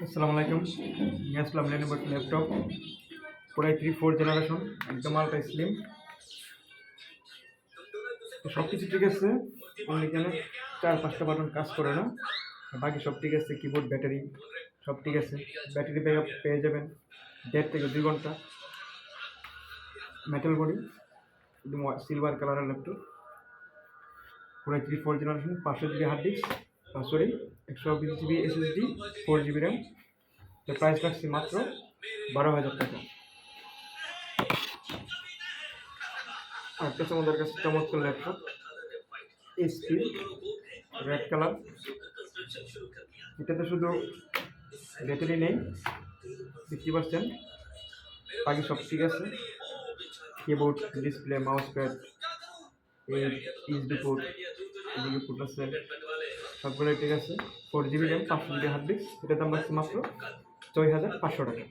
আসসালামু আলাইকুম। নিয়ে আসলাম লেনোভো ল্যাপটপ পুরাই 3-4 জেনারেশন, একদম আলট্রা স্লিম। তো সব কিছু ঠিক আছে, অনলি কেন 4-5টা বাটন কাজ করে না, বাকি সব ঠিক আছে। কিবোর্ড, ব্যাটারি সব ঠিক আছে। ব্যাটারি ব্যাকআপ পেয়ে যাবেন 1.5 থেকে 2 ঘন্টা। মেটাল বডি, একদম সিলভার কালারের ল্যাপটপ, পুরাই 3-4 generation, 500 GB hard disk, sorry 120 GB SSD, 4 GB RAM. তো প্রাইস রাখছি মাত্র 12,000 টাকা। আর একটা আমাদের কাছে চমৎকার ল্যাপটপ এইচপি রেড কালার। এটাতে শুধু ব্যাটারি নেই 50%, বাকি সব ঠিক আছে। Keyboard, display, mouse pad, USB port, এদিকে পোর্ট আছে, সবগুলোই ঠিক আছে। 4 GB RAM, 500 GB hard disk. এটার দাম রাখছি মাত্র 6,500 টাকা।